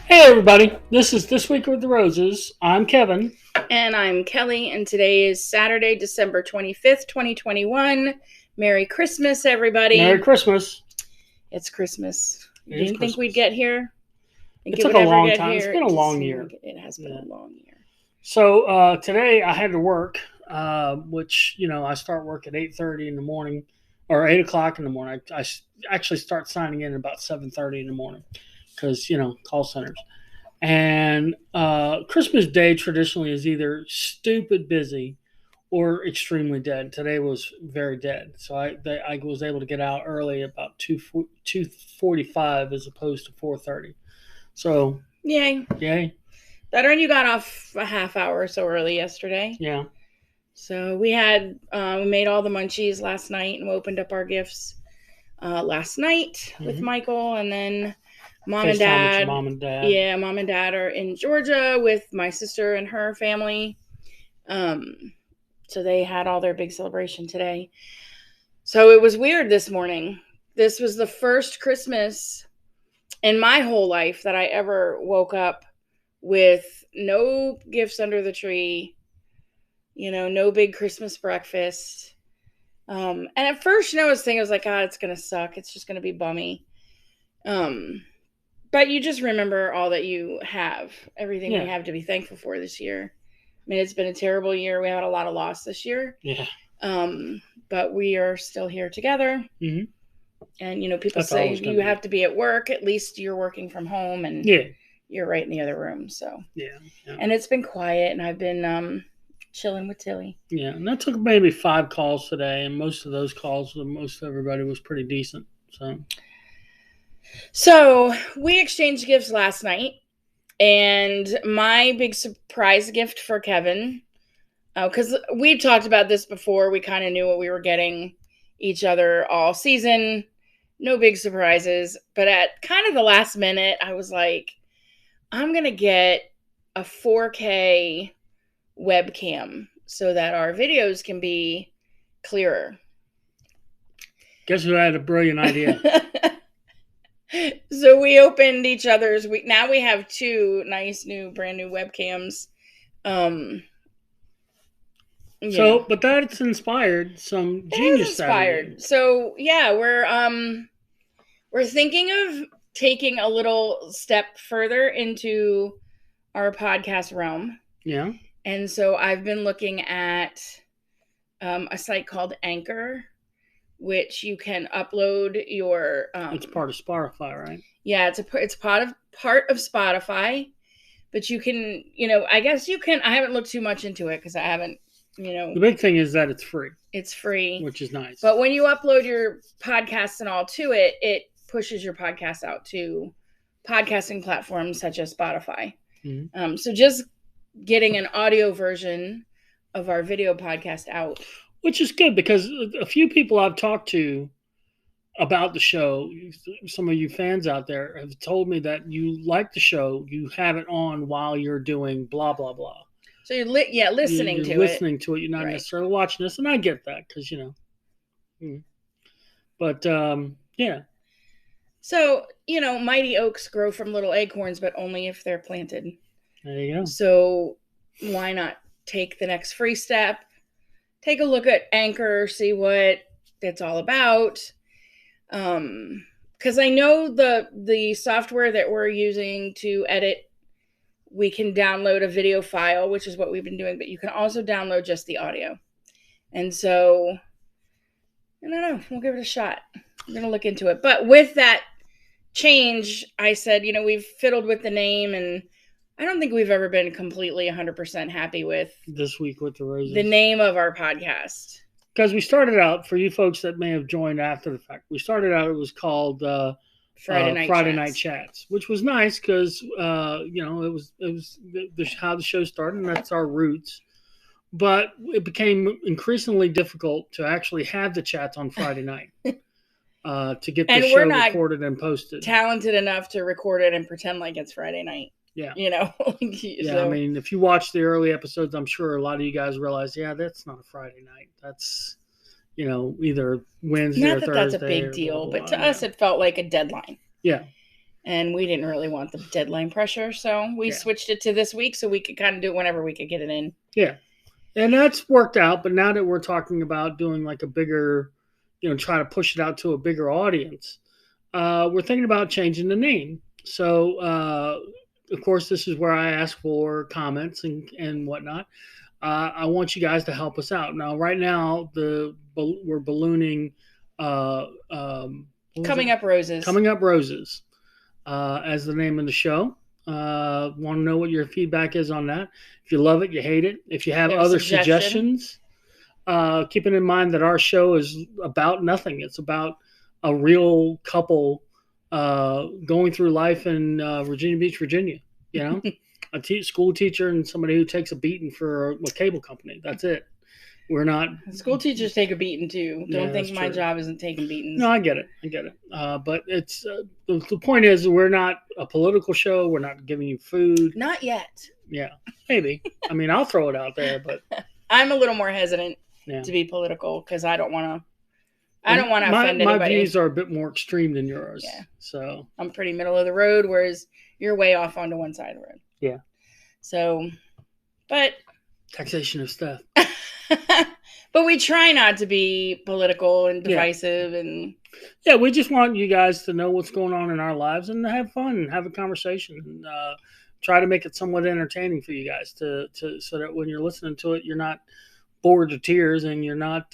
Hey everybody, this is This Week with the Roses. I'm Kevin. And I'm Kelly, and today is Saturday, December 25th, 2021. Merry Christmas, everybody. Merry Christmas. It's Christmas. It Didn't is think Christmas. we'd get here. It took a long time. It's been a long year. It has been a long year. So today I had to work, which, I start work at 8:30 in the morning, or 8 o'clock in the morning. I actually start signing in at about 7:30 in the morning because, call centers. And Christmas Day traditionally is either stupid busy or extremely dead. Today was very dead, so I was able to get out early about 2:45 as opposed to 4:30. So yay! Better, and you got off a half hour or so early yesterday. Yeah. So we made all the munchies last night, and we opened up our gifts last night with Michael, and then Mom and Dad. Yeah, Mom and Dad are in Georgia with my sister and her family. So they had all their big celebration today. So it was weird this morning. This was the first Christmas in my whole life that I ever woke up with no gifts under the tree, no big Christmas breakfast. And at first, I was thinking, God, it's going to suck. It's just going to be bummy. But you just remember all that you have, everything we have to be thankful for this year. I mean, it's been a terrible year. We had a lot of loss this year. Yeah. But we are still here together. Mm-hmm. And, people say you have to be at work. At least you're working from home and you're right in the other room. So, yeah. And it's been quiet, and I've been chilling with Tilly. Yeah. And that took maybe 5 calls today. And most of those calls, most everybody was pretty decent. So we exchanged gifts last night. And my big surprise gift for Kevin, because we talked about this before, we kind of knew what we were getting each other all season. No big surprises. But at kind of the last minute, I was like, I'm going to get a 4K webcam so that our videos can be clearer. Guess who had a brilliant idea? So we opened each other's. Now we have 2 nice brand new webcams. But that's inspired some genius. So yeah, we're thinking of taking a little step further into our podcast realm. Yeah. And so I've been looking at a site called Anchor, which you can upload your. It's part of Spotify, right? Yeah, it's part of Spotify, but you can, I guess you can. I haven't looked too much into it because I haven't, The big thing is that it's free. It's free, which is nice. But when you upload your podcasts and all to it, it pushes your podcast out to podcasting platforms such as Spotify. Mm-hmm. So just getting an audio version of our video podcast out. Which is good because a few people I've talked to about the show, some of you fans out there have told me that you like the show. You have it on while you're doing blah, blah, blah. So you're listening to it. Listening to it. You're not necessarily watching this. And I get that because, But, yeah. So, mighty oaks grow from little acorns, but only if they're planted. There you go. So why not take the next free step? Take a look at Anchor, see what it's all about. Because I know the software that we're using to edit, we can download a video file, which is what we've been doing, but you can also download just the audio. And so, I don't know, we'll give it a shot. I'm going to look into it. But with that change, I said, we've fiddled with the name, and I don't think we've ever been completely 100% happy with This Week with the Roses, the name of our podcast. Because we started out, for you folks that may have joined after the fact, it was called Friday Night Chats, which was nice because it was how the show started, and that's our roots. But it became increasingly difficult to actually have the chats on Friday night to get the show recorded and posted. Talented enough to record it and pretend like it's Friday night. Yeah. So. I mean, if you watch the early episodes, I'm sure a lot of you guys realize, that's not a Friday night. That's, either Wednesday or Thursday. Not that that's a big deal, but to us, it felt like a deadline. Yeah. And we didn't really want the deadline pressure, so we switched it to this week so we could kind of do it whenever we could get it in. Yeah. And that's worked out, but now that we're talking about doing like a bigger, try to push it out to a bigger audience, we're thinking about changing the name. So, of course, this is where I ask for comments and whatnot. I want you guys to help us out. Now, right now, we're ballooning. Coming Up Roses. Coming Up Roses, as the name of the show. Want to know what your feedback is on that? If you love it, you hate it. If you have other suggestions, keeping in mind that our show is about nothing. It's about a real couple going through life in Virginia Beach, Virginia. A school teacher and somebody who takes a beating for a cable company. That's it. We're not. School teachers take a beating too. Don't think my job isn't taking beatings. No, I get it. But it's the point is we're not a political show. We're not giving you food. Not yet. Yeah, maybe. I mean, I'll throw it out there, but I'm a little more hesitant to be political because I don't want to. I don't want to offend anybody. My views are a bit more extreme than yours. Yeah. So I'm pretty middle of the road, whereas you're way off onto one side of the road. Yeah. So, but taxation of stuff. But we try not to be political and divisive and we just want you guys to know what's going on in our lives and to have fun and have a conversation and try to make it somewhat entertaining for you guys to so that when you're listening to it, you're not bored to tears and you're not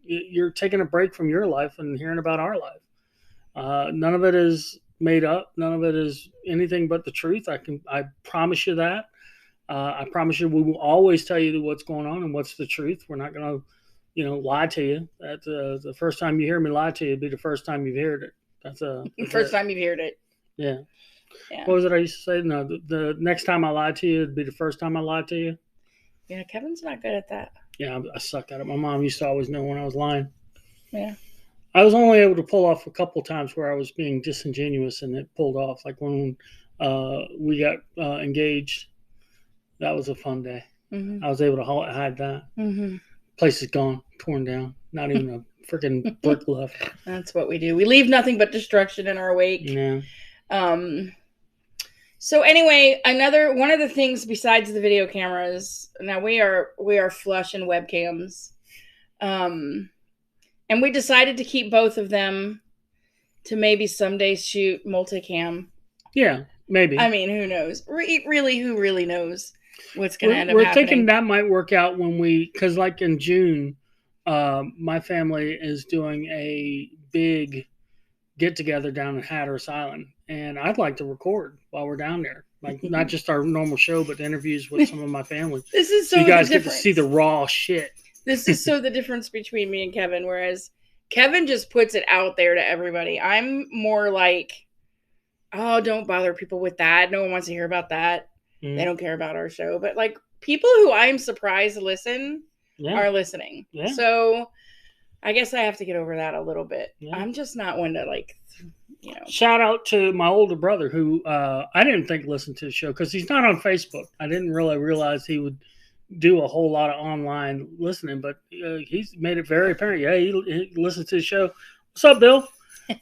you're taking a break from your life and hearing about our life. None of it is made up. None of it is anything but the truth. I promise you that. I promise you we will always tell you what's going on and what's the truth. We're not going to, lie to you. That's the first time you hear me lie to you, it'd be the first time you've heard it. That's first time you've heard it. Yeah. What was it I used to say? No, the next time I lie to you, it'd be the first time I lied to you. Yeah, Kevin's not good at that. Yeah, I suck at it. My mom used to always know when I was lying. Yeah. I was only able to pull off a couple times where I was being disingenuous and it pulled off. Like when we got engaged. That was a fun day. Mm-hmm. I was able to hide that. Mm-hmm. Place is gone, torn down. Not even a freaking brick left. That's what we do. We leave nothing but destruction in our wake. Yeah. So anyway, one of the things besides the video cameras, now we are flush in webcams. And we decided to keep both of them to maybe someday shoot multicam. Yeah, maybe. I mean, who knows? Really, who really knows what's going to end up happening? We're thinking that might work out because like in June, my family is doing a big get-together down in Hatteras Island. And I'd like to record while we're down there. Like, not just our normal show, but interviews with some of my family. This is so you guys get to see the raw shit. This is so the difference between me and Kevin, whereas Kevin just puts it out there to everybody. I'm more like, oh, don't bother people with that. No one wants to hear about that. Mm. They don't care about our show. But, like, people who I'm surprised listen are listening. Yeah. So I guess I have to get over that a little bit. Yeah. I'm just not one to, like, Shout out to my older brother who I didn't think listened to the show because he's not on Facebook. I didn't really realize he would do a whole lot of online listening, but he's made it very apparent. Yeah, he listens to the show. What's up, Bill?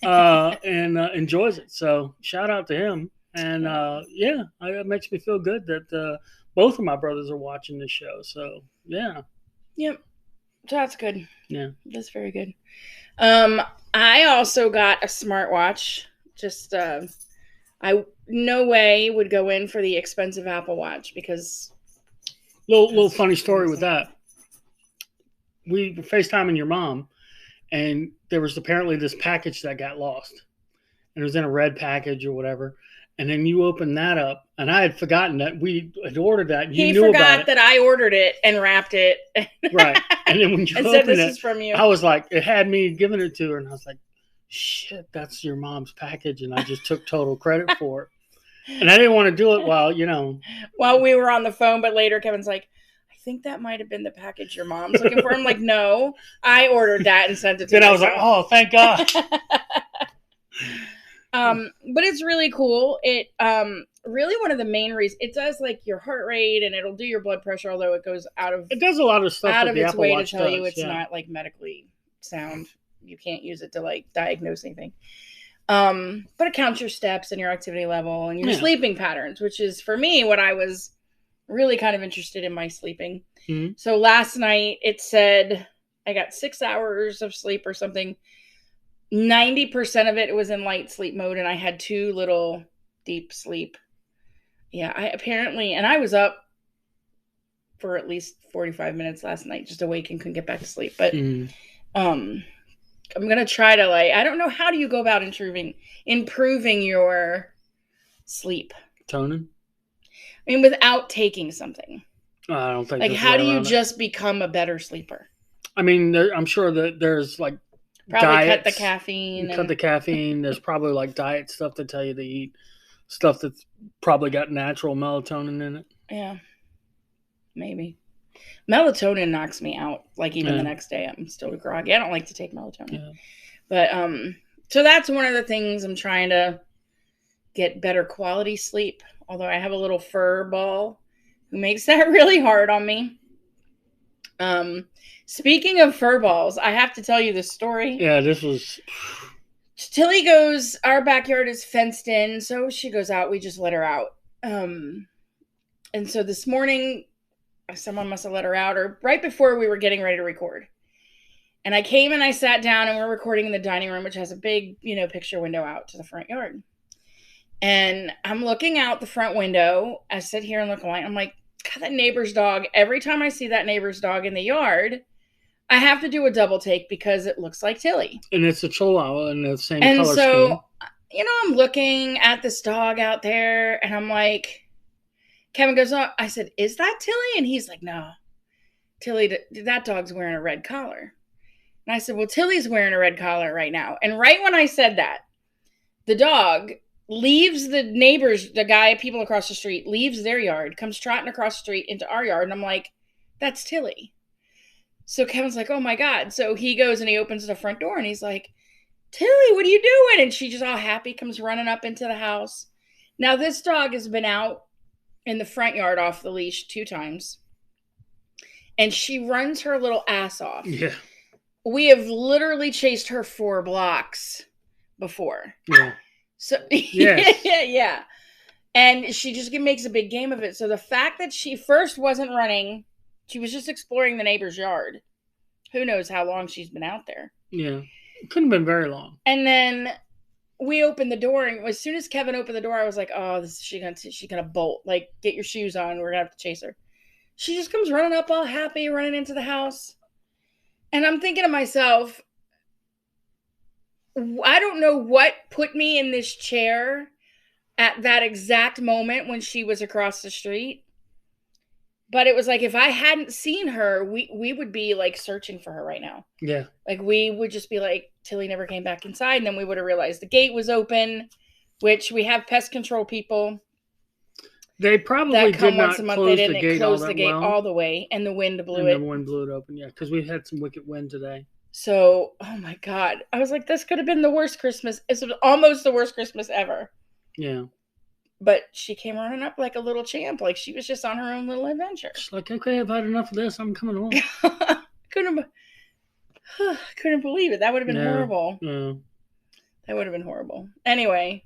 And enjoys it. So shout out to him. And it makes me feel good that both of my brothers are watching this show. So yeah. Yep. So that's good. Yeah. That's very good. I also got a smartwatch. Just I no way would go in for the expensive Apple Watch because little funny story with that. We were FaceTiming your mom, and there was apparently this package that got lost, and it was in a red package or whatever. And then you opened that up, and I had forgotten that we had ordered that. He forgot that I ordered it and wrapped it. Right. And then when you opened said, this is from you. I was like, it had me giving it to her, and I was like, shit, that's your mom's package. And I just took total credit for it. And I didn't want to do it while we were on the phone. But later, Kevin's like, I think that might have been the package your mom's looking for. I'm like, no, I ordered that and sent it to Then I was like, oh, thank God. But it's really cool. It really one of the main reasons it does like your heart rate and it'll do your blood pressure, although it goes it does a lot of stuff out of its Apple way Watch to tell does, you it's not like medically sound. You can't use it to like diagnose anything. But it counts your steps and your activity level and your sleeping patterns, which is for me what I was really kind of interested in, my sleeping. Mm-hmm. So last night it said I got 6 hours of sleep or something. 90% of it was in light sleep mode, and I had 2 little deep sleep. Yeah, I was up for at least 45 minutes last night, just awake and couldn't get back to sleep. But I'm gonna try to, like, I don't know, how do you go about improving your sleep? Toning? I mean, without taking something. I don't think. Like, how do you just become a better sleeper? I mean, I'm sure that there's like probably diets, cut the caffeine. Cut the caffeine. There's probably like diet stuff that tell you to eat stuff that's probably got natural melatonin in it. Yeah, maybe. Melatonin knocks me out. Like, even the next day, I'm still groggy. I don't like to take melatonin. Yeah. But so that's one of the things I'm trying to get better quality sleep. Although I have a little fur ball who makes that really hard on me. Speaking of fur balls, I have to tell you this story. Yeah, this was... Tilly goes, our backyard is fenced in, so she goes out. We just let her out. And so this morning, someone must have let her out, or right before we were getting ready to record. And I came and I sat down, and we're recording in the dining room, which has a big, picture window out to the front yard. And I'm looking out the front window. I sit here and look away. I'm like, God, that neighbor's dog. Every time I see that neighbor's dog in the yard, I have to do a double take because it looks like Tilly. And it's a Chihuahua in the same color scheme. And so, I'm looking at this dog out there, and I'm like, Kevin goes, oh, I said, is that Tilly? And he's like, no. Tilly, that dog's wearing a red collar. And I said, well, Tilly's wearing a red collar right now. And right when I said that, the dog leaves the neighbors, people across the street, leaves their yard, comes trotting across the street into our yard. And I'm like, that's Tilly. So Kevin's like, oh my God. So he goes and he opens the front door and he's like, Tilly, what are you doing? And she just all happy comes running up into the house. Now, this dog has been out in the front yard off the leash 2 times. And she runs her little ass off. Yeah. We have literally chased her 4 blocks before. Yeah. So, yes. Yeah. And she just makes a big game of it. So the fact that she first wasn't running, she was just exploring the neighbor's yard. Who knows how long she's been out there. Yeah. It couldn't have been very long. And then we opened the door, and as soon as Kevin opened the door, I was like, oh, she's gonna bolt. Like, get your shoes on. We're gonna have to chase her. She just comes running up all happy, running into the house. And I'm thinking to myself, I don't know what put me in this chair at that exact moment when she was across the street. But it was like, if I hadn't seen her, we would be like searching for her right now. Yeah. Like, we would just be like, Tilly never came back inside. And then we would have realized the gate was open, which we have pest control people. They probably did not close the gate all the way, and the wind blew it. And the wind blew it open, yeah, because we had some wicked wind today. So, oh my God. I was like, this could have been the worst Christmas. It's almost the worst Christmas ever. Yeah. But she came running up like a little champ. Like, she was just on her own little adventure. She's like, okay, I've had enough of this. I'm coming home. Couldn't believe it. That would have been horrible. Yeah. That would have been horrible. Anyway,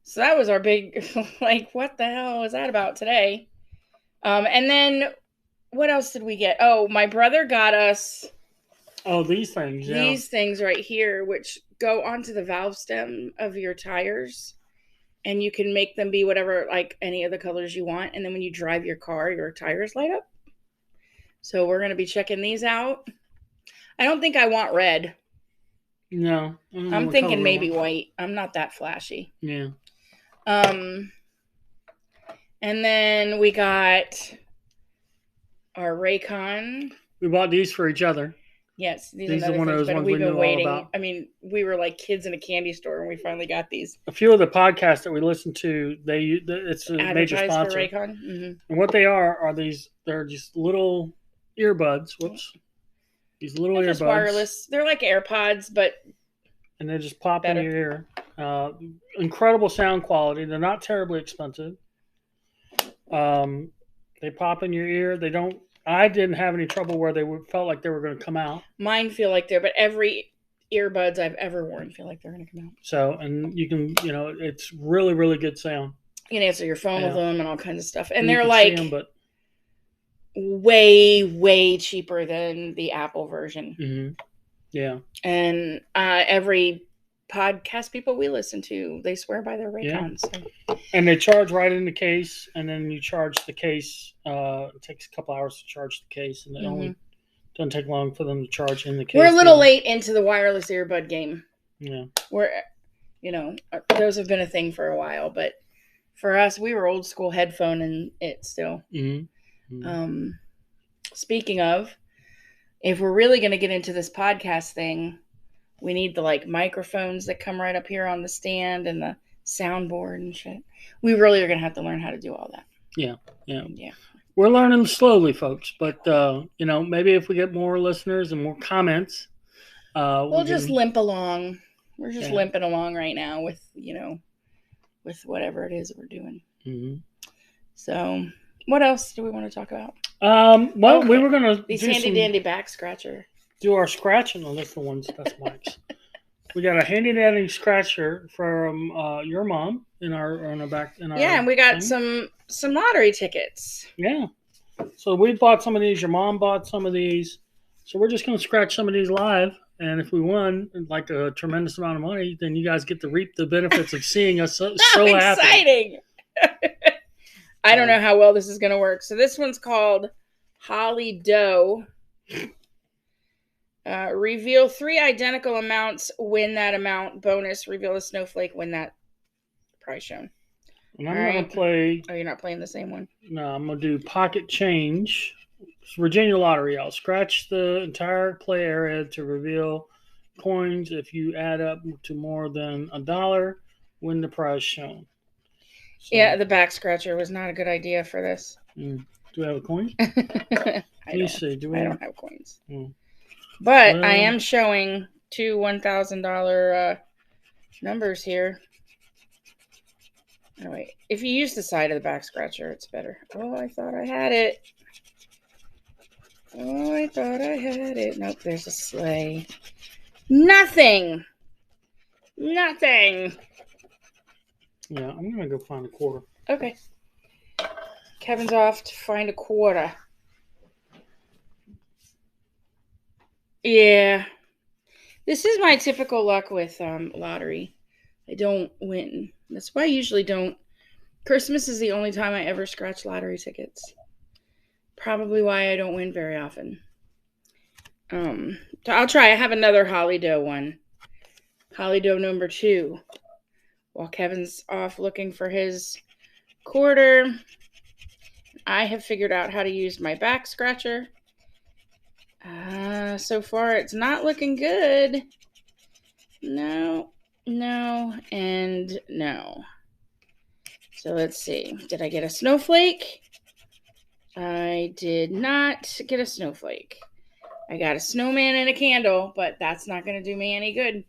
so that was our big, like, what the hell is that about today? And then what else did we get? Oh, my brother got us. Oh, these things, yeah. These things right here, which go onto the valve stem of your tires. And you can make them be whatever, like, any of the colors you want. And then when you drive your car, your tires light up. So we're going to be checking these out. I don't think I want red. No. I'm thinking maybe white. I'm not that flashy. Yeah. And then we got our Raycon. We bought these for each other. Yes, these are one of those ones we've been waiting. All about. I mean, we were like kids in a candy store when we finally got these. A few of the podcasts that we listen to, it's a major sponsor. For Raycon. Mm-hmm. And what they are these? They're just little earbuds. Whoops, these little earbuds. Just wireless. They're like AirPods, but and they just pop in your ear. Incredible sound quality. They're not terribly expensive. They pop in your ear. They don't. I didn't have any trouble where they felt like they were going to come out. Mine feel like they're, but earbuds I've ever worn feel like they're going to come out. So, and you can, it's really, really good sound. You can answer your phone with them and all kinds of stuff. And you they're can like see 'em, but way, way cheaper than the Apple version. Mm-hmm. Yeah. And every podcast people we listen to, they swear by their Raycons. Yeah. So. And they charge right in the case, and then you charge the case. It takes a couple hours to charge the case, and it only doesn't take long for them to charge in the case. We're a little late into the wireless earbud game. Yeah. We're, those have been a thing for a while, but for us, we were old school headphone and it still. Mm-hmm. Mm-hmm. Speaking of, if we're really going to get into this podcast thing, we need the microphones that come right up here on the stand and the soundboard and shit. We really are going to have to learn how to do all that. Yeah. We're learning slowly, folks, but maybe if we get more listeners and more comments, we'll just limp along. We're just limping along right now with with whatever it is that we're doing. Mm-hmm. So, what else do we want to talk about? We were going to these handy dandy back scratcher. Do our scratching on this ones. That's Mike's. We got a handy dandy scratcher from your mom in our back. And we got some lottery tickets. Yeah. So we bought some of these. Your mom bought some of these. So we're just going to scratch some of these live. And if we won like a tremendous amount of money, then you guys get to reap the benefits of seeing us so happy. Exciting. I don't know how well this is going to work. So this one's called Holly Doe. Reveal 3 identical amounts, win that amount. Bonus, reveal a snowflake, win that prize shown. And I'm going to play... Oh, you're not playing the same one? No, I'm going to do pocket change. It's Virginia Lottery. I'll scratch the entire play area to reveal coins. If you add up to more than $1, win the prize shown. So, yeah, the back scratcher was not a good idea for this. Do we have a coin? I don't have coins. But I am showing 2 $1,000 numbers here. Oh, wait. If you use the side of the back scratcher, it's better. Oh, I thought I had it. Nope, there's a sleigh. Nothing. Yeah, I'm going to go find a quarter. Okay. Kevin's off to find a quarter. Yeah. This is my typical luck with lottery. I don't win. That's why I usually don't. Christmas is the only time I ever scratch lottery tickets. Probably why I don't win very often. So I'll try. I have another Holly Doe one. Holly Doe number 2. While Kevin's off looking for his quarter, I have figured out how to use my back scratcher. So far, it's not looking good. No, and no. So let's see. Did I get a snowflake? I did not get a snowflake. I got a snowman and a candle, but that's not going to do me any good.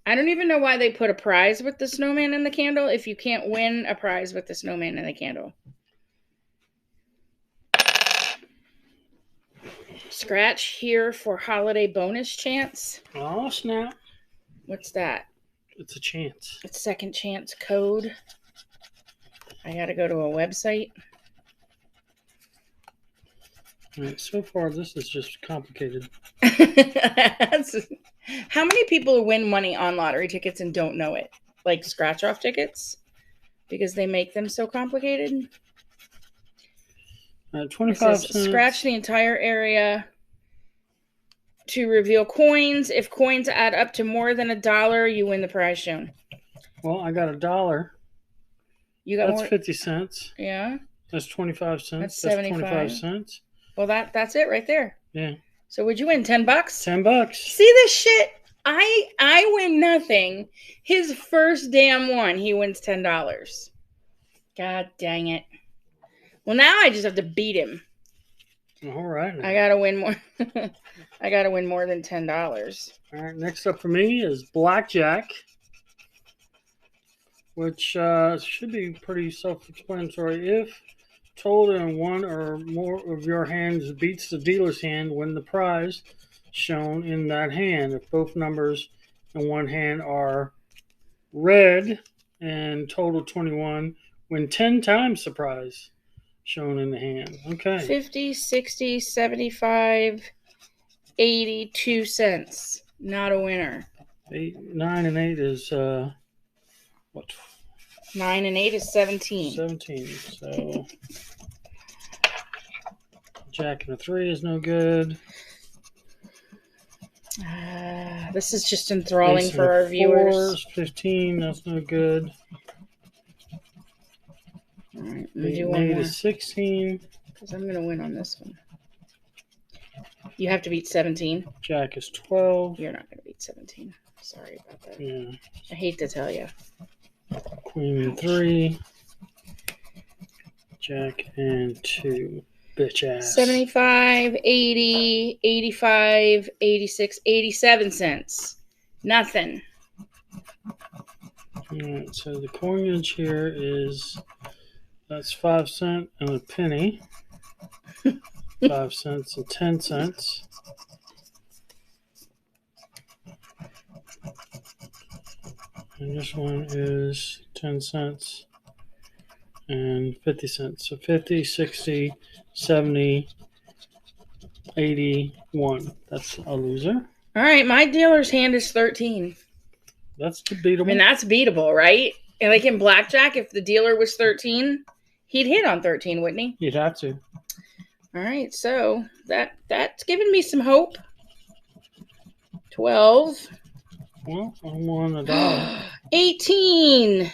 I don't even know why they put a prize with the snowman and the candle if you can't win a prize with the snowman and the candle. Scratch here for holiday bonus chance. Oh, snap. What's that? It's a chance. It's second chance code. I got to go to a website. All right, so far, this is just complicated. How many people win money on lottery tickets and don't know it? Like scratch-off tickets? Because they make them so complicated? 25 cents. Scratch the entire area to reveal coins. If coins add up to more than $1, you win the prize shown. Well, I got $1. You got That's more? 50 cents. Yeah. That's 25 cents. That's 75. 25 cents. Well, that's it right there. Yeah. So would you win $10? $10. See this shit? I win nothing. His first damn one, he wins $10. God dang it. Well, now I just have to beat him. All right. I gotta win more. I gotta win more than $10. All right. Next up for me is blackjack, which should be pretty self-explanatory. If told in one or more of your hands beats the dealer's hand, win the prize. shown in that hand. If both numbers in one hand are red and total 21, win 10 times the prize shown in the hand. Okay. 50, 60, 75, 82 cents. Not a winner. 9 and 8 is what? 9 and 8 is 17. 17. So Jack and a 3 is no good. This is just enthralling for our viewers. 15, that's no good. All right, 8 and 8 is 16. Because I'm going to win on this one. You have to beat 17. Jack is 12. You're not going to beat 17. Sorry about that. Yeah. I hate to tell you. Queen and 3. Jack and 2. Bitch ass. 75, 80, 85, 86, 87 cents. Nothing. All right, so the coinage here is, that's 5 cents and a penny. 5 cents and 10 cents. And this one is 10 cents and 50 cents. So 50, 60, 70, 81. That's a loser. All right, my dealer's hand is 13. That's beatable. I mean, that's beatable, right? And like in blackjack, if the dealer was 13, he'd hit on 13, wouldn't he? You'd have to. All right, so that's giving me some hope. 12. Well, I won $1. 18.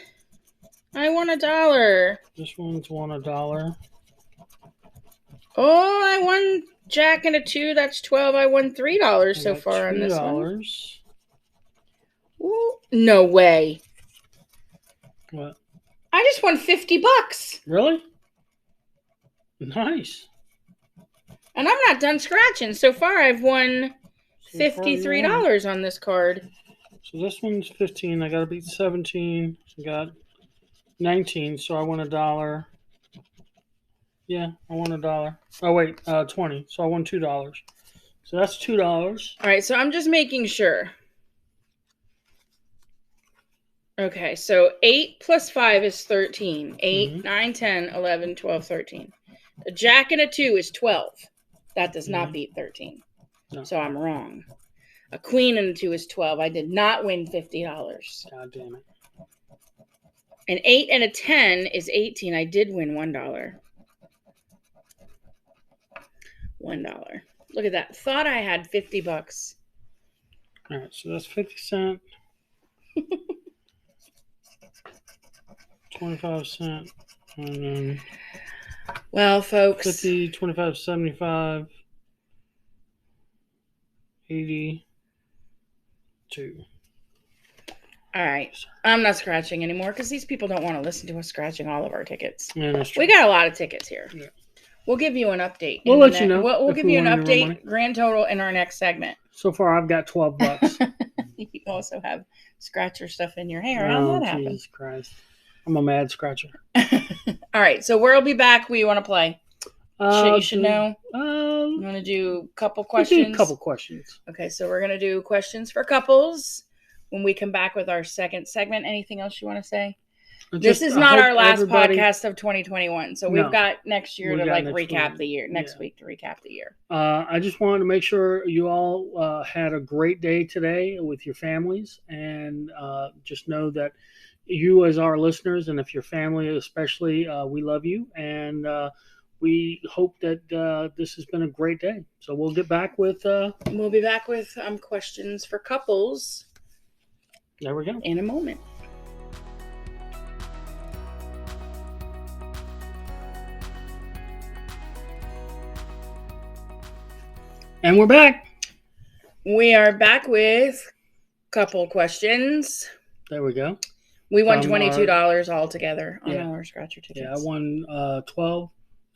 I won $1. This one's won $1. Oh, I won Jack and a 2. That's 12. I won $3 so far on this one. Ooh, no way. What? I just won $50. Really? Nice. And I'm not done scratching. So far, I've won $53 on this card. So this one's 15. I got to beat 17. I got 19. So I won $1. Yeah, I won $1. Oh wait, 20. So I won $2. So that's $2. All right. So I'm just making sure. Okay. So 8 plus 5 is 13. 8, 9, 10, 11, 12, 13. A Jack and a 2 is 12. That does not beat 13. No. So I'm wrong. A queen and a 2 is 12. I did not win $50. God damn it. An 8 and a 10 is 18. I did win $1. $1. Look at that. Thought I had $50. All right, so that's 50 cents. 25 cents. And then well, folks. 50, 25, 75, 82. All right. I'm not scratching anymore because these people don't want to listen to us scratching all of our tickets. Yeah, that's true. We got a lot of tickets here. Yeah. We'll give you an update. We'll let you know. We'll give you an update, grand total, in our next segment. So far, I've got $12. You also have scratcher stuff in your hair. How'd that happen? Jesus Christ. I'm a mad scratcher. All right. So we'll be back. Who you want to play? You should know. You want to do a couple questions? Do a couple questions. Okay. So we're going to do questions for couples when we come back with our second segment. Anything else you want to say? This is not our last podcast of 2021. So we've got next year to recap the year. Next week to recap the year. I just wanted to make sure you all had a great day today with your families, and just know that you as our listeners, and if your family especially, we love you, and we hope that this has been a great day. So we'll get back with we'll be back with questions for couples. There we go. In a moment. And we're back. We are back with couple questions. There we go. We won $22 altogether on all our scratcher tickets. Yeah, I won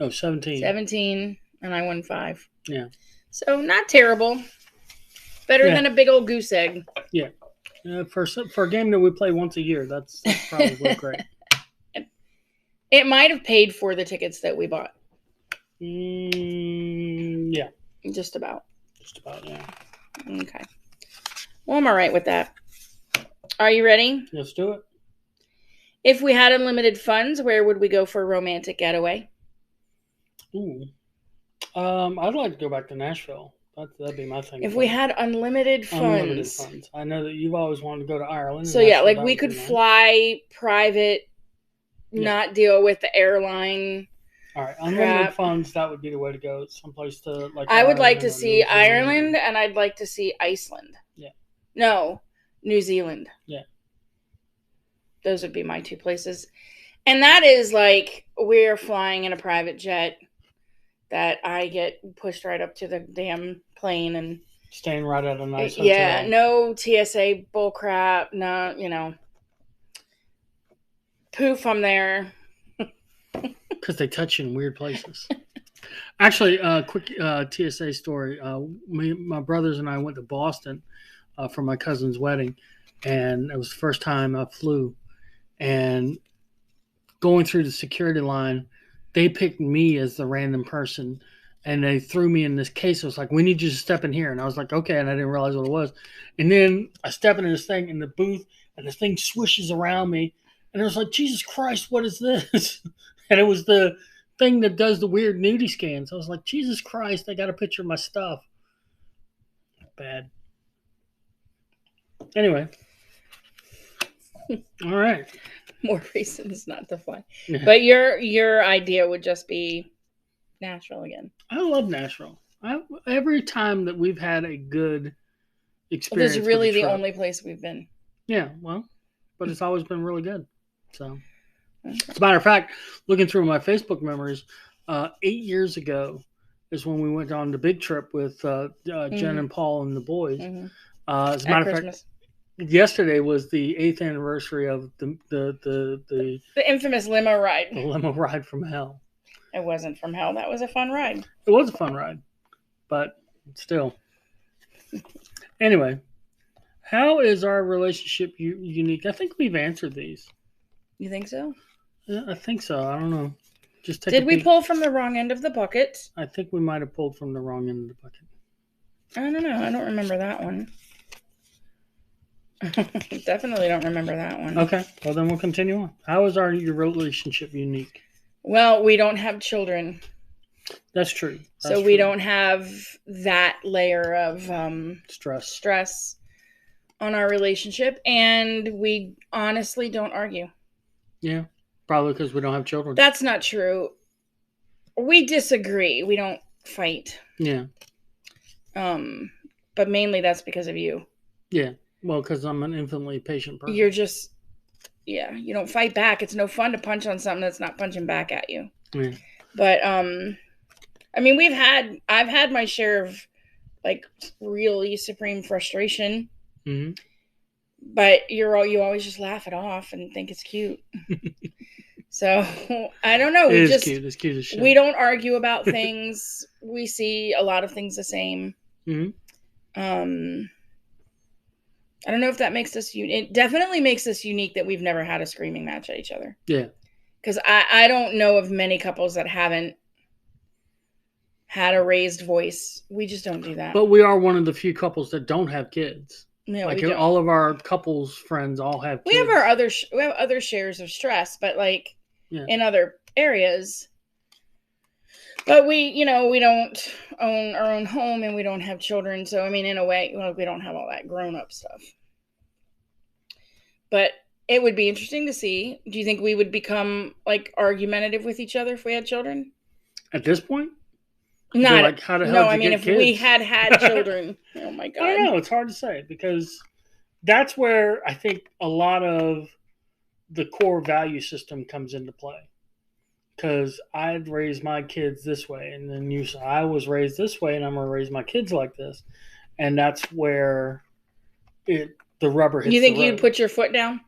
17. 17, and I won 5. Yeah. So not terrible. Better than a big old goose egg. Yeah. For a game that we play once a year, that's probably great. It might have paid for the tickets that we bought. Yeah. Just about. Just about, yeah. Okay. Well, I'm all right with that. Are you ready? Let's do it. If we had unlimited funds, where would we go for a romantic getaway? Ooh. I'd like to go back to Nashville. That'd be my thing. If we had unlimited funds. I know that you've always wanted to go to Ireland. So yeah, like we could fly private, not deal with the airline. All right, unlimited funds, that would be the way to go. Someplace to like. I would like to see Ireland, and I'd like to see Iceland. Yeah. No, New Zealand. Yeah. Those would be my two places. And that is like we're flying in a private jet that I get pushed right up to the damn plane and staying right at a nice hotel. Yeah, no TSA bullcrap, no, poof, I'm there. Because they touch you in weird places. Actually, quick TSA story. My brothers and I went to Boston for my cousin's wedding, and it was the first time I flew. And going through the security line, they picked me as the random person, and they threw me in this case. It was like, we need you to step in here. And I was like, okay, and I didn't realize what it was. And then I step into this thing in the booth, and this thing swishes around me. And I was like, Jesus Christ, what is this? And it was the thing that does the weird nudie scans. I was like, Jesus Christ, I got a picture of my stuff. Bad. Anyway. All right. More reasons not to fly. Yeah. But your idea would just be Nashville again. I love Nashville. Every time that we've had a good experience. This is really the only place we've been. Yeah, well, but it's always been really good. So, as a matter of fact, looking through my Facebook memories, 8 years ago is when we went on the big trip with Jen and Paul and the boys. Mm-hmm. As a matter of fact, yesterday was the 8th anniversary of the infamous limo ride. The limo ride from hell. It wasn't from hell. That was a fun ride. It was a fun ride, but still. Anyway, how is our relationship unique? I think we've answered these. You think so? Yeah, I think so. I don't know. Just take Did we pull from the wrong end of the bucket? I think we might have pulled from the wrong end of the bucket. I don't know. I don't remember that one. Definitely don't remember that one. Okay. Well, then we'll continue on. How is your relationship unique? Well, we don't have children. That's true. So we don't have that layer of stress on our relationship. And we honestly don't argue. Yeah. Probably because we don't have children. That's not true. We disagree. We don't fight. Yeah. But mainly that's because of you. Yeah. Well, because I'm an infinitely patient person. You're just, you don't fight back. It's no fun to punch on something that's not punching back at you. Yeah. But, I mean, I've had my share of, like, really supreme frustration. Mm-hmm. But you always just laugh it off and think it's cute. So, I don't know. It's cute. It's cute as shit. We don't argue about things. We see a lot of things the same. Mm-hmm. I don't know if that makes us unique. It definitely makes us unique that we've never had a screaming match at each other. Yeah. Because I don't know of many couples that haven't had a raised voice. We just don't do that. But we are one of the few couples that don't have kids. No, like we don't. All of our couples friends all have kids. We have our other shares of stress, but like in other areas. But we don't own our own home and we don't have children. So, I mean, in a way, we don't have all that grown-up stuff. But it would be interesting to see. Do you think we would become, like, argumentative with each other if we had children? At this point? Not. Like, if we had children. Oh, my God. I don't know. It's hard to say because that's where I think a lot of the core value system comes into play. Because I'd raise my kids this way, and then you say, I was raised this way, and I'm going to raise my kids like this. And that's where the rubber hits the road. You think you'd put your foot down?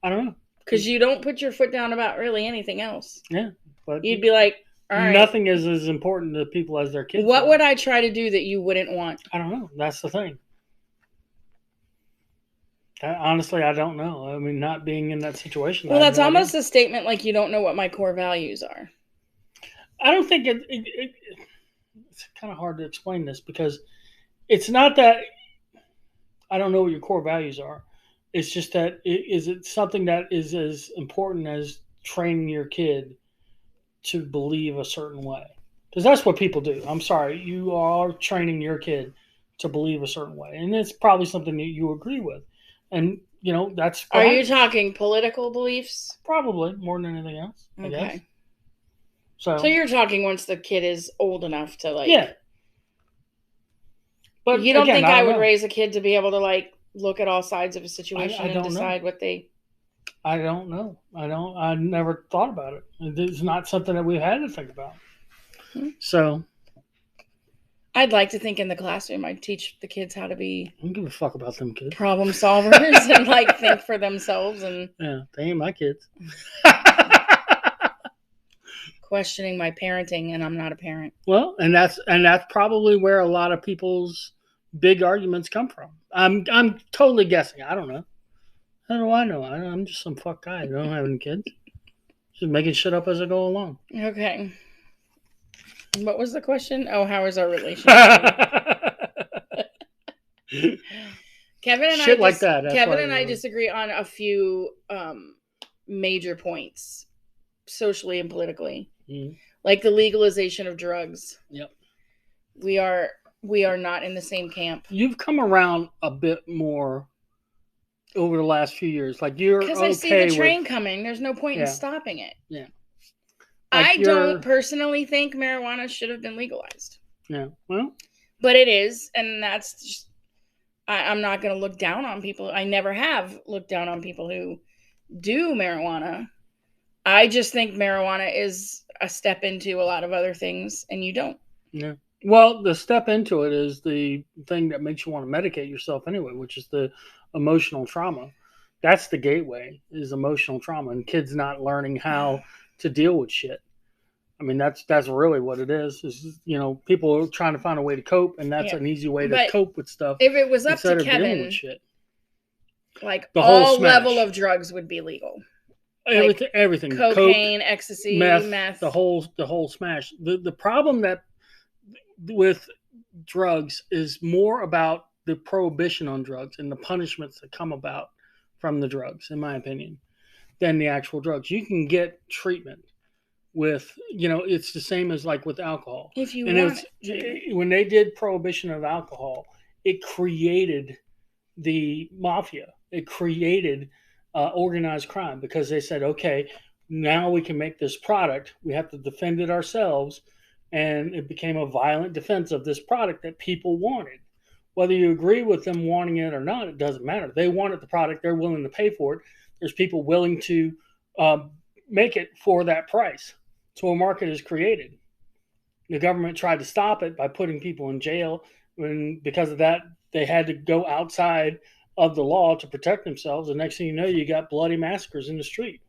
I don't know. Because you don't put your foot down about really anything else. Yeah. But you'd be like, all right. Nothing is as important to people as their kids. What would I try to do that you wouldn't want? I don't know. That's the thing. Honestly, I don't know. I mean, not being in that situation. Well, that's almost a statement like you don't know what my core values are. I don't think it's kind of hard to explain this because it's not that I don't know what your core values are. It's just that is it something that is as important as training your kid to believe a certain way? Because that's what people do. I'm sorry, you are training your kid to believe a certain way, and it's probably something that you agree with. And that's Are you talking political beliefs? Probably more than anything else. I guess. So you're talking once the kid is old enough to like. Yeah. But you don't think I would raise a kid to be able to like look at all sides of a situation and decide what they. I don't know. I never thought about it. It's not something that we've had to think about. So. I'd like to think in the classroom I'd teach the kids how to be. I don't give a fuck about them kids. Problem solvers and like think for themselves and. Yeah, they ain't my kids. Questioning my parenting, and I'm not a parent. Well, and that's probably where a lot of people's big arguments come from. I'm totally guessing. I don't know. How do I know? I'm just some fuck guy. I don't have any kids. Just making shit up as I go along. Okay. What was the question? Oh, how is our relationship? Kevin and I disagree on a few major points, socially and politically. Mm. Like the legalization of drugs. Yep. We are not in the same camp. You've come around a bit more over the last few years. Like you're because I see the train coming. There's no point in stopping it. Yeah. Like I don't personally think marijuana should have been legalized. Yeah. Well. But it is, and that's just, I'm not going to look down on people. I never have looked down on people who do marijuana. I just think marijuana is a step into a lot of other things, and you don't. Yeah. Well, the step into it is the thing that makes you want to medicate yourself anyway, which is the emotional trauma. That's the gateway, is emotional trauma, and kids not learning how to deal with shit. I mean, that's really what it is. People are trying to find a way to cope, and that's an easy way to cope with stuff. If it was up to Kevin, like the whole level of drugs would be legal. Everything. Cocaine, ecstasy, meth. The whole smash. The problem that with drugs is more about the prohibition on drugs and the punishments that come about from the drugs, in my opinion, than the actual drugs. You can get treatment with, it's the same as like with alcohol. If you want when they did prohibition of alcohol, it created the mafia. It created organized crime because they said, okay, now we can make this product. We have to defend it ourselves. And it became a violent defense of this product that people wanted. Whether you agree with them wanting it or not, it doesn't matter. They wanted the product. They're willing to pay for it. There's people willing to make it for that price. So a market is created. The government tried to stop it by putting people in jail. And because of that, they had to go outside of the law to protect themselves. The next thing you know, you got bloody massacres in the street.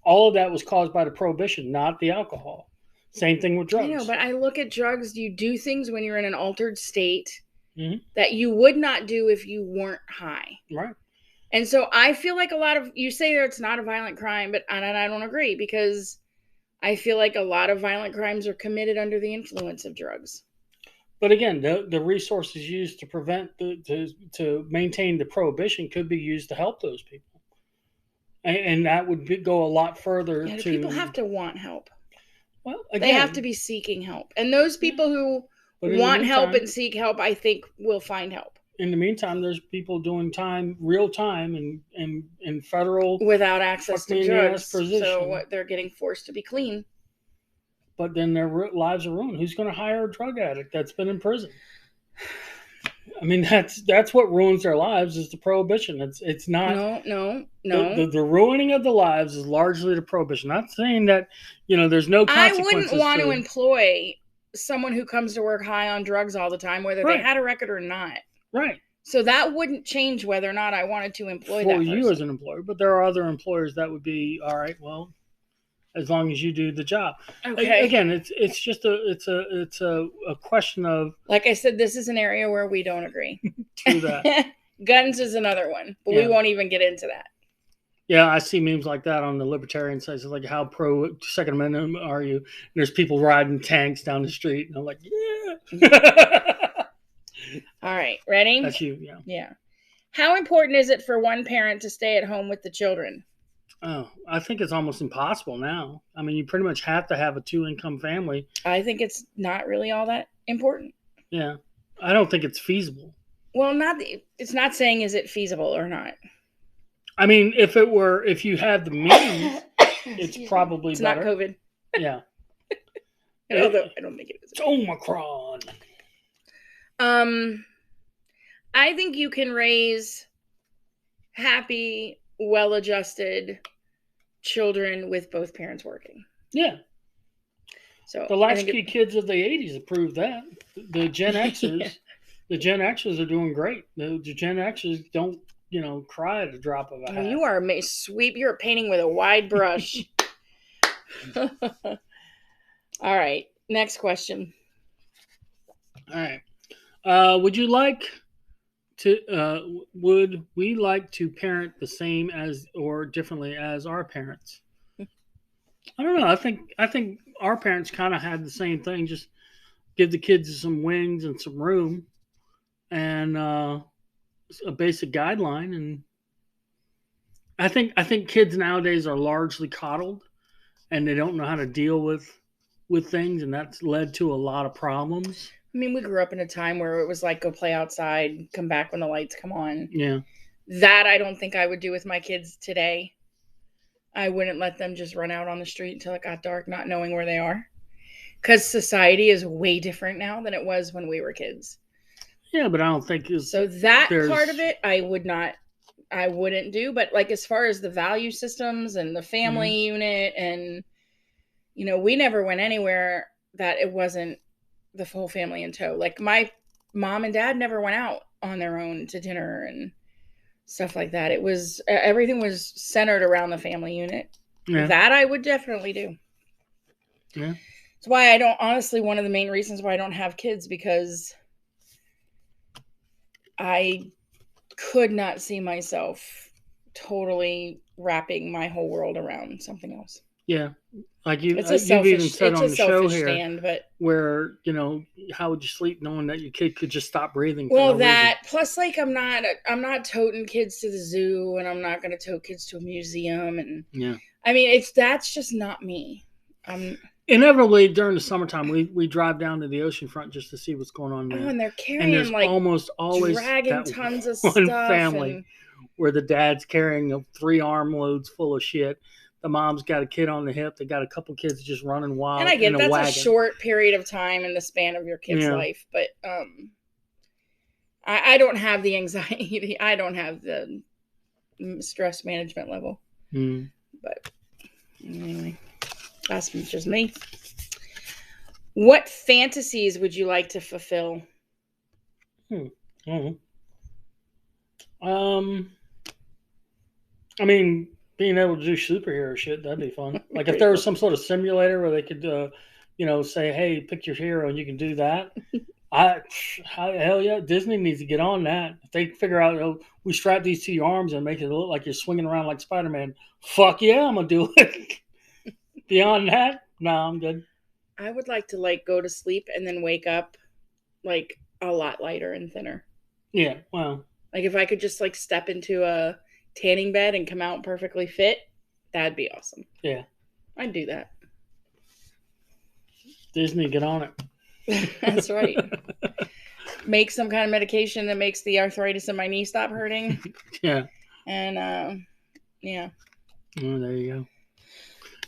All of that was caused by the prohibition, not the alcohol. Same thing with drugs. I know, but I look at drugs. You do things when you're in an altered state that you would not do if you weren't high. Right. And so I feel like you say that it's not a violent crime, but I don't agree because I feel like a lot of violent crimes are committed under the influence of drugs. But again, the resources used to prevent to maintain the prohibition could be used to help those people, and that would go a lot further. Yeah, people have to want help. Well, again, they have to be seeking help, and those people who want help and seek help, I think, will find help. In the meantime, there's people doing real time, in federal without access to drugs. So they're getting forced to be clean. But then their lives are ruined. Who's going to hire a drug addict that's been in prison? I mean, that's what ruins their lives is the prohibition. It's not. No. The ruining of the lives is largely the prohibition. Not saying that there's no consequences. I wouldn't want to employ someone who comes to work high on drugs all the time, whether they had a record or not. Right. So that wouldn't change whether or not I wanted to employ that person. For you as an employer, but there are other employers that would be all right. Well, as long as you do the job. Okay. Again, it's just a question of. Like I said, this is an area where we don't agree. True that. Guns is another one, but we won't even get into that. Yeah, I see memes like that on the libertarian sites. It's like, how pro Second Amendment are you? And there's people riding tanks down the street, and I'm like, yeah. ready? That's you, yeah. Yeah. How important is it for one parent to stay at home with the children? Oh, I think it's almost impossible now. I mean, you pretty much have to have a 2-income family. I think it's not really all that important. Yeah. I don't think it's feasible. Well, it's not saying is it feasible or not. I mean, if you have the means, it's probably it's better. Not COVID. Yeah. Although I don't think it is. It's Omicron. I think you can raise happy, well-adjusted children with both parents working. Yeah. So the latchkey kids of the 80s approved that. The Gen Xers, yeah. The Gen Xers are doing great. The Gen Xers don't, cry at the drop of a hat. You are sweep. You're painting with a wide brush. All right. Next question. All right. Would we like to parent the same as or differently as our parents? I don't know. I think our parents kind of had the same thing. Just give the kids some wings and some room, and a basic guideline. And I think kids nowadays are largely coddled, and they don't know how to deal with things, and that's led to a lot of problems. I mean, we grew up in a time where it was like, go play outside, come back when the lights come on. Yeah. That I don't think I would do with my kids today. I wouldn't let them just run out on the street until it got dark, not knowing where they are. Because society is way different now than it was when we were kids. Yeah, but I don't think so that part of it I wouldn't do. But like as far as the value systems and the family unit and, we never went anywhere that it wasn't the whole family in tow. Like my mom and dad never went out on their own to dinner and stuff like that. It was everything was centered around the family unit. Yeah. That I would definitely do. Yeah. That's why I don't, honestly, one of the main reasons why I don't have kids, because I could not see myself totally wrapping my whole world around something else. Yeah. Like you've even said on the show here, stand, but where, how would you sleep knowing that your kid could just stop breathing? Well, that reason? Plus, like, I'm not toting kids to the zoo, and I'm not going to tote kids to a museum, and yeah, I mean, that's just not me. Inevitably during the summertime, we drive down to the oceanfront just to see what's going on there. Oh, and they're carrying and like almost always dragging tons of one stuff. Family where the dad's carrying 3 armloads full of shit. The mom's got a kid on the hip. They got a couple kids just running wild. And I get that's wagon. A short period of time in the span of your kid's life, but I don't have the anxiety. I don't have the stress management level. But anyway, that's just me. What fantasies would you like to fulfill? I mean, being able to do superhero shit, that'd be fun. Like if there was some sort of simulator where they could, say, hey, pick your hero and you can do that. Hell yeah, Disney needs to get on that. If they figure out, we strap these to your arms and make it look like you're swinging around like Spider-Man, fuck yeah, I'm going to do it. Beyond that, no, I'm good. I would like to go to sleep and then wake up like a lot lighter and thinner. Yeah, well. Like if I could just step into a tanning bed and come out perfectly fit, that'd be awesome. Yeah. I'd do that. Disney, get on it. That's right. Make some kind of medication that makes the arthritis in my knee stop hurting. Yeah. And, yeah. Oh, there you go.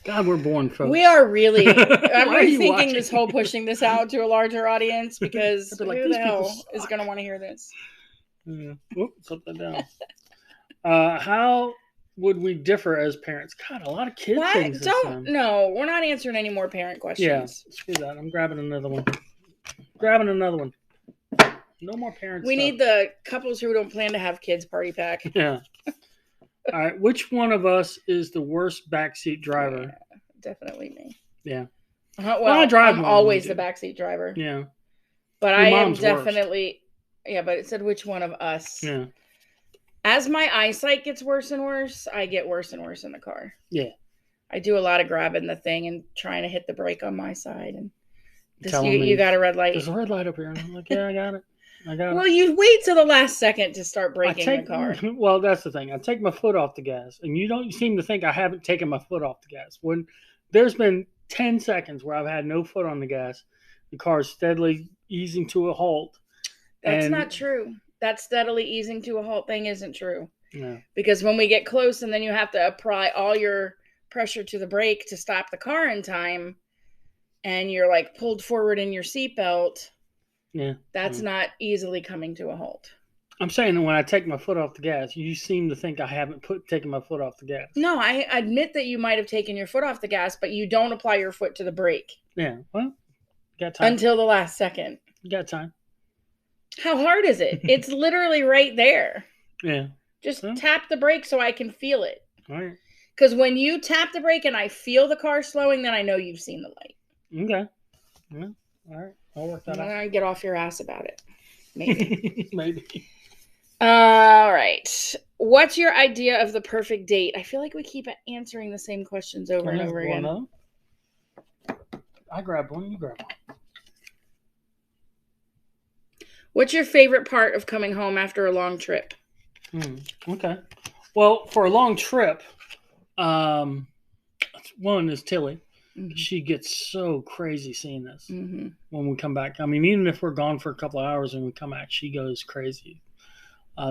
God, we're boring folks. We are really. I'm rethinking this whole pushing this out to a larger audience because who the hell is going to want to hear this? Yeah. Oops, put that down. How would we differ as parents? God, a lot of kid things. No, we're not answering any more parent questions. Yeah, screw that. I'm grabbing another one. No more parents. We need the couples who don't plan to have kids party pack. Yeah. All right. Which one of us is the worst backseat driver? Yeah, definitely me. Yeah. Well, I drive. I'm always the backseat driver. Yeah. But I am definitely. Worst. Yeah, but it said which one of us. Yeah. As my eyesight gets worse and worse, I get worse and worse in the car. Yeah. I do a lot of grabbing the thing and trying to hit the brake on my side. And you got a red light. There's a red light up here. And I'm like, yeah, I got it. Well, you wait till the last second to start braking the car. Well, that's the thing. I take my foot off the gas, and you don't seem to think I haven't taken my foot off the gas. When there's been 10 seconds where I've had no foot on the gas, the car is steadily easing to a halt. That's not true. That steadily easing to a halt thing isn't true. Yeah. Because when we get close and then you have to apply all your pressure to the brake to stop the car in time, and you're like pulled forward in your seatbelt, that's not easily coming to a halt. I'm saying that when I take my foot off the gas, you seem to think I haven't taken my foot off the gas. No, I admit that you might have taken your foot off the gas, but you don't apply your foot to the brake. Yeah, well, you got time. Until the last second. You got time. How hard is it? It's literally right there. Yeah. Just tap the brake so I can feel it. All right. Because when you tap the brake and I feel the car slowing, then I know you've seen the light. Okay. Yeah. All right. I'll work that out. I get off your ass about it. Maybe. Maybe. All right. What's your idea of the perfect date? I feel like we keep answering the same questions over and over again. I grab one, you grab one. What's your favorite part of coming home after a long trip? Okay. Well, for a long trip, one is Tilly. Mm-hmm. She gets so crazy seeing this when we come back. I mean, even if we're gone for a couple of hours and we come back, she goes crazy.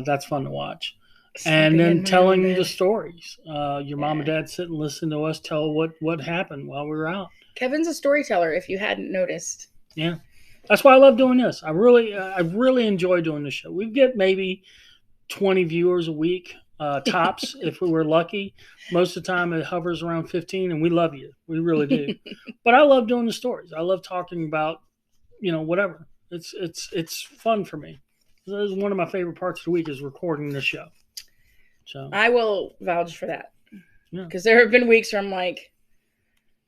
That's fun to watch. And then telling the stories. Your mom and dad sit and listen to us tell what happened while we were out. Kevin's a storyteller, if you hadn't noticed. Yeah. That's why I love doing this. I really enjoy doing this show. We get maybe 20 viewers a week, tops, if we were lucky. Most of the time it hovers around 15, and we love you. We really do. But I love doing the stories. I love talking about, whatever. It's fun for me. This is one of my favorite parts of the week is recording this show. So I will vouch for that. Because there have been weeks where I'm like,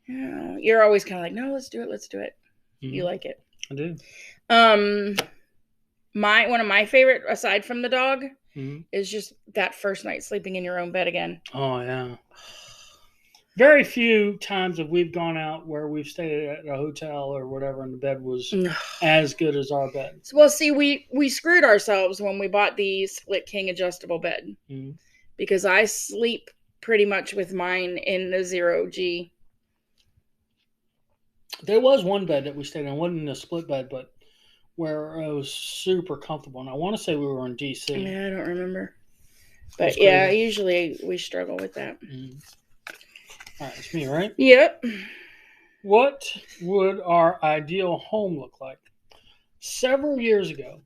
you're always kind of like, no, let's do it. Mm-hmm. You like it. I do. One of my favorite, aside from the dog, is just that first night sleeping in your own bed again. Oh yeah. Very few times have we've gone out where we've stayed at a hotel or whatever, and the bed was as good as our bed. Well, see, we screwed ourselves when we bought the split king adjustable bed because I sleep pretty much with mine in the 0G. There was one bed that we stayed in. It wasn't a split bed, but where it was super comfortable. And I want to say we were in D.C. Yeah, I don't remember. But yeah, usually we struggle with that. All right, it's me, right? Yep. What would our ideal home look like? Several years ago,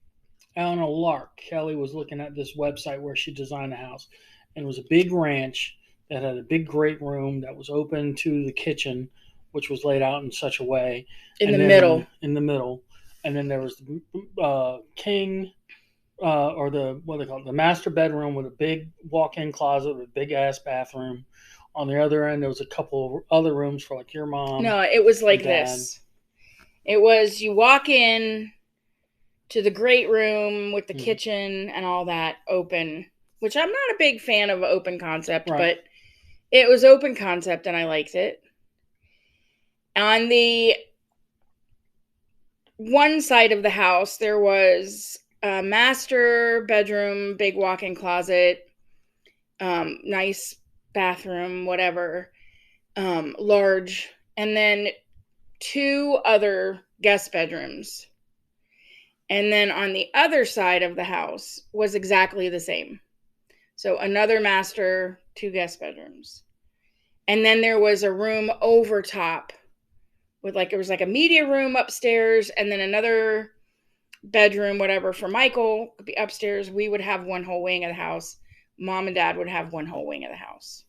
on a lark, Kelly was looking at this website where she designed a house. And it was a big ranch that had a big great room that was open to the kitchen, which was laid out in such a way. In the middle. And then there was the king, or the master bedroom with a big walk-in closet with a big-ass bathroom. On the other end, there was a couple of other rooms for like your mom. No, it was like this. It was you walk in to the great room with the kitchen and all that open, which I'm not a big fan of open concept, but it was open concept and I liked it. On the one side of the house, there was a master bedroom, big walk-in closet, nice bathroom, whatever, large, and then 2 other guest bedrooms. And then on the other side of the house was exactly the same. So another master, 2 guest bedrooms. And then there was a room over top with it was like a media room upstairs and then another bedroom, whatever, for Michael could be upstairs. We would have one whole wing of the house. Mom and dad would have one whole wing of the house.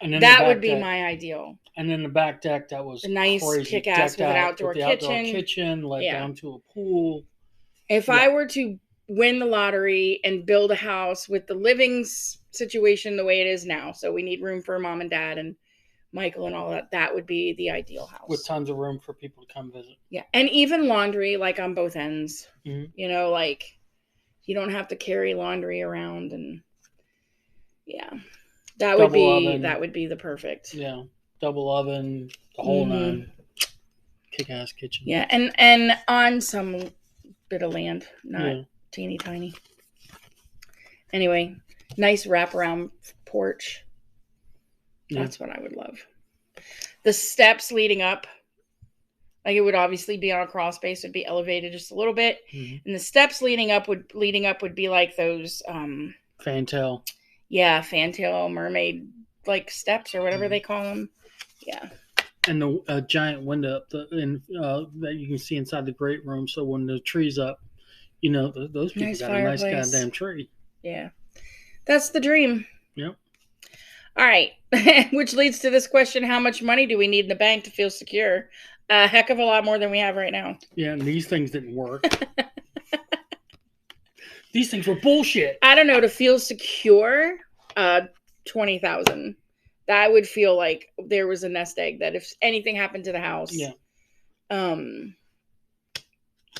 And then that would be my ideal. And then the back deck, that was a nice kick-ass with an outdoor kitchen. Down to a pool. If I were to win the lottery and build a house with the living situation the way it is now, so we need room for mom and dad and Michael and all that, that would be the ideal house. With tons of room for people to come visit. Yeah. And even laundry, like on both ends. Mm-hmm. You don't have to carry laundry around and that would be the perfect. Yeah. Double oven, the whole nine. Kick-ass kitchen. Yeah. And on some bit of land, not Teeny tiny. Anyway, nice wraparound porch. Yeah. That's what I would love. The steps leading up, like it would obviously be on a crawl space, would be elevated just a little bit. Mhm. And the steps leading up would be like those Fantail. Yeah, fantail mermaid like steps or whatever they call them. Yeah. And the giant window up that you can see inside the great room. So when the tree's up, you know, those people Nice got fireplace. a nice goddamn tree. Yeah. That's the dream. Yep. All right. Which leads to this question: how much money do we need in the bank to feel secure? A heck of a lot more than we have right now. Yeah, and these things didn't work. These things were bullshit. I don't know, to feel secure, $20,000. That would feel like there was a nest egg that if anything happened to the house, Yeah. You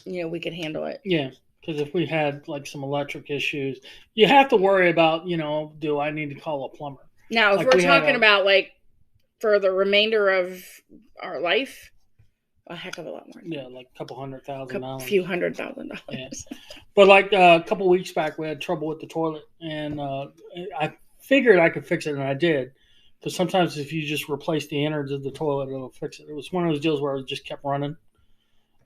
know, we could handle it. Yeah. Because if we had like some electric issues, you have to worry about, you know, do I need to call a plumber? Now, if Like we're talking about like for the remainder of our life, a heck of a lot more. Yeah, like a couple $100,000. A few $100,000. Yeah. But like a couple weeks back, we had trouble with the toilet, and I figured I could fix it, and I did. Because sometimes if you just replace the innards of the toilet, it'll fix it. It was one of those deals where it just kept running,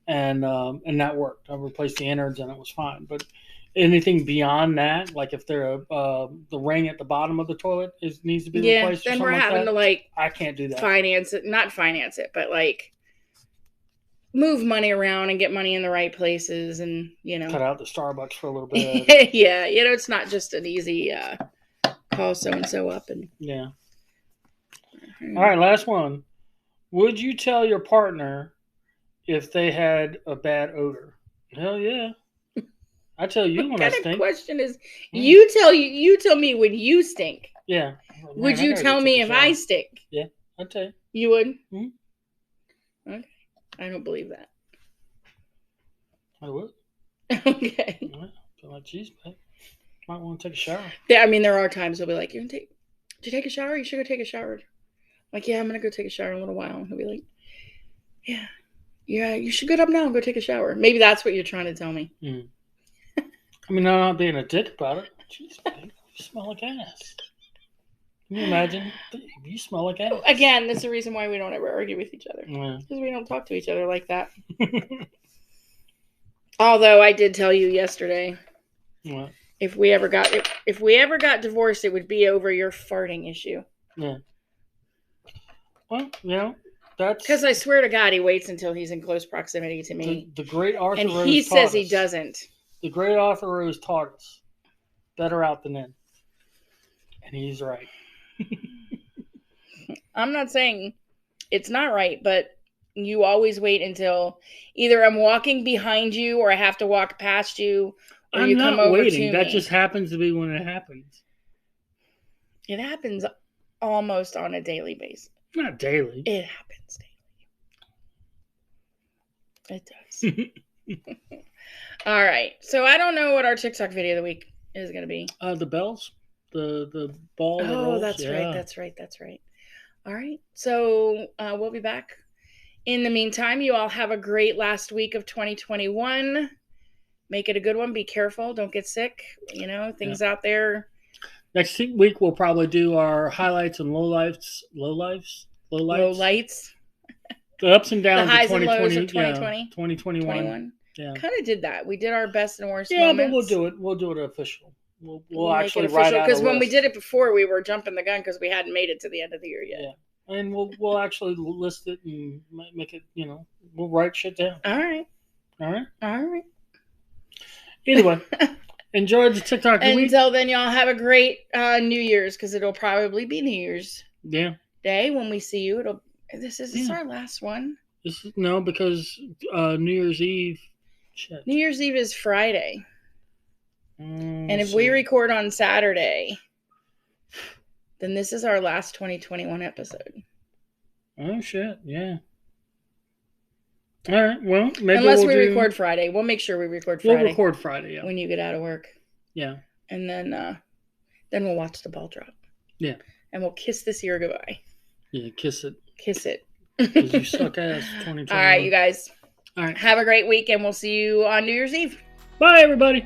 and that worked. I replaced the innards, and it was fine. But anything beyond that, like if the ring at the bottom of the toilet needs to be replaced, then or we're something having like that, to like I can't do that. Not finance it, but like move money around and get money in the right places, and you know, cut out the Starbucks for a little bit. Yeah, you know, it's not just an easy call so and so up and yeah. All right, last one. Would you tell your partner if they had a bad odor? Hell yeah. I tell you when I stink. What kind of question is you tell me when you stink? Yeah. Man, would you tell me if I stink? Yeah, I'd tell you. You would? Mm-hmm. Okay. I don't believe that. I would. Okay. Feel like, geez, babe, might want to take a shower. Yeah, I mean, there are times he'll be like, did you take a shower? You should go take a shower. I'm like, yeah, I'm going to go take a shower in a little while. And he'll be like, yeah, you should get up now and go take a shower. Maybe that's what you're trying to tell me. Mm. I mean, I'm not being a dick about it. Jeez, babe, you smell like ass. Can you imagine? Babe, you smell like ass. Again, that's the reason why we don't ever argue with each other. Yeah. Because we don't talk to each other like that. Although I did tell you yesterday, what? if we ever got divorced, it would be over your farting issue. Yeah. Well, you know, that's because I swear to God, he waits until he's in close proximity to me. The great Arthur and Rose he taught says us. he doesn't. The great Arthur Rose taught us, better out than in, and he's right. I'm not saying it's not right, but you always wait until either I'm walking behind you or I have to walk past you or you come over to me. That just happens to be when it happens. It happens almost on a daily basis. Not daily. It happens daily. It does. All right. So I don't know what our TikTok video of the week is going to be. The bells. The ball. Oh, that's right. That's right. All right. So we'll be back. In the meantime, you all have a great last week of 2021. Make it a good one. Be careful. Don't get sick. You know, things out there. Next week, we'll probably do our highlights and lowlights. Lowlights? The ups and downs the highs of 2020. And lows of 2020. 2021. Yeah. Kind of did that. We did our best and worst moments. Yeah, but we'll do it. We'll do it official. We'll actually write out because when we did it before, we were jumping the gun because we hadn't made it to the end of the year yet. Yeah. And we'll actually list it and make it, you know, we'll write shit down. All right. Anyway, enjoy the TikTok week. Until then, y'all have a great New Year's, because it'll probably be New Year's Day when we see you. This is our last one. Because New Year's Eve. Shit. New Year's Eve is Friday. And if we record on Saturday, then this is our last 2021 episode. Oh, shit. Yeah. All right. Well, maybe unless we record Friday. We'll make sure we record Friday. We'll record Friday, yeah. When you get out of work. Yeah. And then we'll watch the ball drop. Yeah. And we'll kiss this year goodbye. Yeah, kiss it. Kiss it. Because you suck ass 2021. All right, you guys. All right. Have a great week, and we'll see you on New Year's Eve. Bye, everybody.